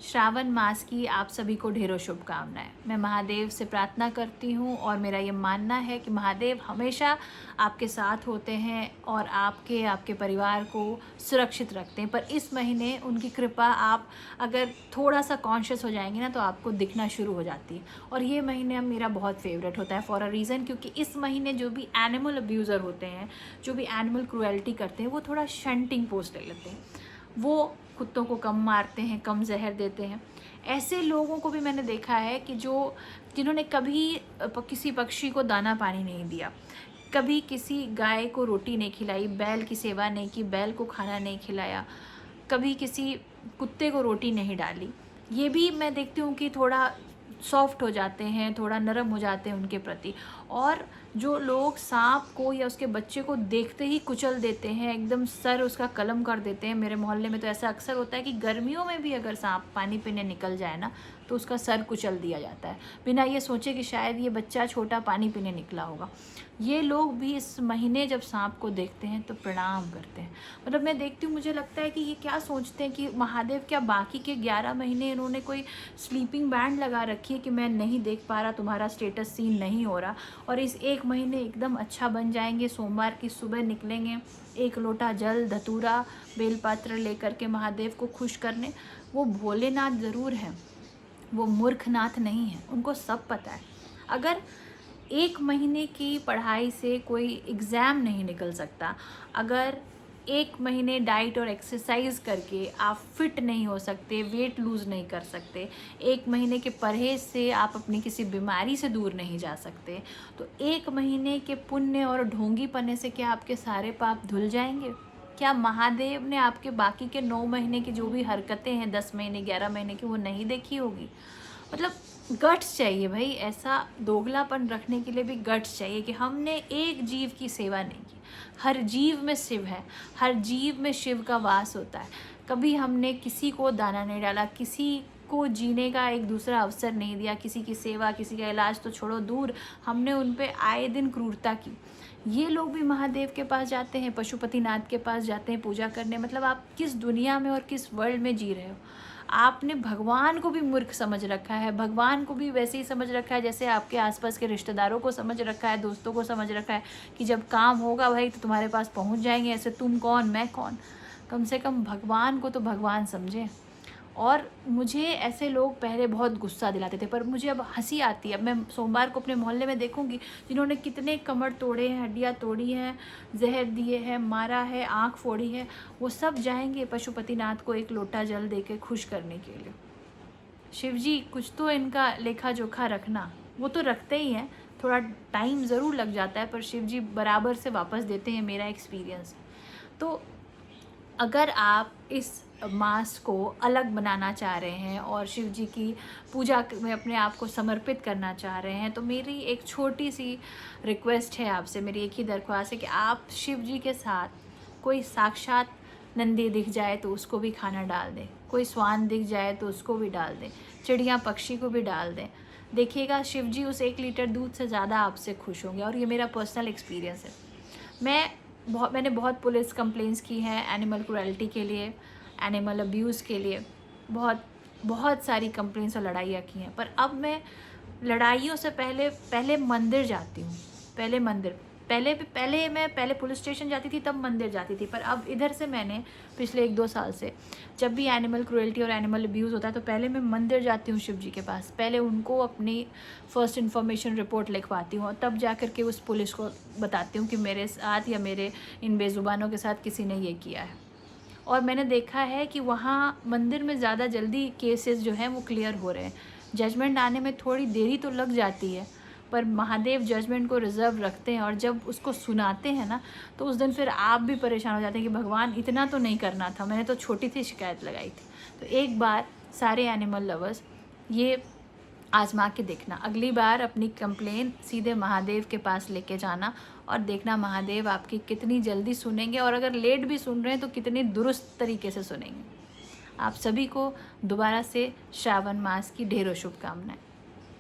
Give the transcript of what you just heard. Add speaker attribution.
Speaker 1: श्रावण मास की आप सभी को ढेरों शुभकामनाएं। मैं महादेव से प्रार्थना करती हूँ और मेरा ये मानना है कि महादेव हमेशा आपके साथ होते हैं और आपके परिवार को सुरक्षित रखते हैं। पर इस महीने उनकी कृपा आप अगर थोड़ा सा कॉन्शियस हो जाएंगे ना तो आपको दिखना शुरू हो जाती है। और ये महीने अब मेरा बहुत फेवरेट होता है फॉर अ रीज़न, क्योंकि इस महीने जो भी एनिमल अब्यूज़र होते हैं, जो भी एनिमल क्रुएल्टी करते हैं, वो थोड़ा शंटिंग पोस्ट ले लेते हैं। वो कुत्तों को कम मारते हैं, कम जहर देते हैं। ऐसे लोगों को भी मैंने देखा है कि जिन्होंने कभी किसी पक्षी को दाना पानी नहीं दिया, कभी किसी गाय को रोटी नहीं खिलाई, बैल की सेवा नहीं की, बैल को खाना नहीं खिलाया, कभी किसी कुत्ते को रोटी नहीं डाली, ये भी मैं देखती हूँ कि थोड़ा सॉफ्ट हो जाते हैं, थोड़ा नरम हो जाते हैं उनके प्रति। और जो लोग सांप को या उसके बच्चे को देखते ही कुचल देते हैं, एकदम सर उसका कलम कर देते हैं। मेरे मोहल्ले में तो ऐसा अक्सर होता है कि गर्मियों में भी अगर सांप पानी पीने निकल जाए ना तो उसका सर कुचल दिया जाता है, बिना ये सोचे कि शायद ये बच्चा छोटा पानी पीने निकला होगा। ये लोग भी इस महीने जब सांप को देखते हैं तो प्रणाम करते हैं। मतलब मैं देखती हूँ, मुझे लगता है कि ये क्या सोचते हैं कि महादेव क्या बाकी के 11 महीने इन्होंने कोई स्लीपिंग बैंड लगा रखी है कि मैं नहीं देख पा रहा, तुम्हारा स्टेटस सीन नहीं हो रहा, और इस एक महीने एकदम अच्छा बन जाएंगे। सोमवार की सुबह निकलेंगे, एक लोटा जल, धतूरा, बेलपत्र लेकर के महादेव को खुश करने। वो भोलेनाथ ज़रूर हैं, वो मूर्खनाथ नहीं है, उनको सब पता है। अगर एक महीने की पढ़ाई से कोई एग्ज़ाम नहीं निकल सकता, अगर एक महीने डाइट और एक्सरसाइज करके आप फिट नहीं हो सकते, वेट लूज़ नहीं कर सकते, एक महीने के परहेज से आप अपनी किसी बीमारी से दूर नहीं जा सकते, तो एक महीने के पुण्य और ढोंगी पने से क्या आपके सारे पाप धुल जाएंगे? क्या महादेव ने आपके बाकी के 9 महीने की जो भी हरकतें हैं, 10 महीने 11 महीने की, वो नहीं देखी होगी? मतलब गट्स चाहिए भाई, ऐसा दोगलापन रखने के लिए भी गट्स चाहिए कि हमने एक जीव की सेवा नहीं की। हर जीव में शिव है, हर जीव में शिव का वास होता है। कभी हमने किसी को दाना नहीं डाला, किसी को जीने का एक दूसरा अवसर नहीं दिया, किसी की सेवा, किसी का इलाज तो छोड़ो दूर, हमने उन पे आए दिन क्रूरता की। ये लोग भी महादेव के पास जाते हैं, पशुपतिनाथ के पास जाते हैं पूजा करने। मतलब आप किस दुनिया में और किस वर्ल्ड में जी रहे हो? आपने भगवान को भी मूर्ख समझ रखा है, भगवान को भी वैसे ही समझ रखा है जैसे आपके आसपास के रिश्तेदारों को समझ रखा है, दोस्तों को समझ रखा है कि जब काम होगा भाई तो तुम्हारे पास पहुंच जाएंगे। ऐसे तुम कौन मैं कौन? कम से कम भगवान को तो भगवान समझें। और मुझे ऐसे लोग पहले बहुत गुस्सा दिलाते थे, पर मुझे अब हंसी आती है। अब मैं सोमवार को अपने मोहल्ले में देखूंगी जिन्होंने कितने कमर तोड़े हैं, हड्डियाँ तोड़ी हैं, जहर दिए हैं, मारा है, आँख फोड़ी है, वो सब जाएंगे पशुपतिनाथ को एक लोटा जल दे के खुश करने के लिए। शिव जी कुछ तो इनका लेखा जोखा रखना। वो तो रखते ही हैं, थोड़ा टाइम ज़रूर लग जाता है, पर शिव जी बराबर से वापस देते हैं, मेरा एक्सपीरियंस। तो अगर आप इस मास को अलग बनाना चाह रहे हैं और शिव जी की पूजा में अपने आप को समर्पित करना चाह रहे हैं, तो मेरी एक छोटी सी रिक्वेस्ट है आपसे, मेरी एक ही दरख्वास्त है कि आप शिव जी के साथ कोई साक्षात नंदी दिख जाए तो उसको भी खाना डाल दें, कोई स्वान दिख जाए तो उसको भी डाल दें, चिड़िया पक्षी को भी डाल दें। देखिएगा शिव जी उस 1 लीटर दूध से ज़्यादा आपसे खुश होंगे। और ये मेरा पर्सनल एक्सपीरियंस है। मैंने बहुत पुलिस कंप्लेंट्स की हैं एनिमल क्रुएल्टी के लिए, एनिमल अब्यूज़ के लिए, बहुत बहुत सारी कंप्लेंट्स और लड़ाइयाँ की हैं। पर अब मैं लड़ाइयों से पहले मंदिर जाती हूँ। पहले पुलिस स्टेशन जाती थी, तब मंदिर जाती थी। पर अब इधर से मैंने पिछले 1-2 साल से जब भी एनिमल क्रुएल्टी और एनिमल अब्यूज़ होता है तो पहले मैं मंदिर जाती हूँ शिव जी के पास, पहले उनको अपनी फ़र्स्ट इन्फॉर्मेशन रिपोर्ट लिखवाती हूँ और तब जा कर के उस पुलिस को बताती हूँ कि मेरे साथ या मेरे इन बेज़ुबानों के साथ किसी ने ये किया है। और मैंने देखा है कि वहाँ मंदिर में ज़्यादा जल्दी केसेस जो हैं वो क्लियर हो रहे हैं। जजमेंट आने में थोड़ी देरी तो लग जाती है, पर महादेव जजमेंट को रिज़र्व रखते हैं। और जब उसको सुनाते हैं ना तो उस दिन फिर आप भी परेशान हो जाते हैं कि भगवान इतना तो नहीं करना था, मैंने तो छोटी सी शिकायत लगाई थी। तो एक बार सारे एनिमल लवर्स ये आजमा के देखना, अगली बार अपनी कंप्लेन सीधे महादेव के पास लेके जाना और देखना महादेव आपकी कितनी जल्दी सुनेंगे, और अगर लेट भी सुन रहे हैं तो कितनी दुरुस्त तरीके से सुनेंगे। आप सभी को दोबारा से श्रावण मास की ढेरों शुभकामनाएं।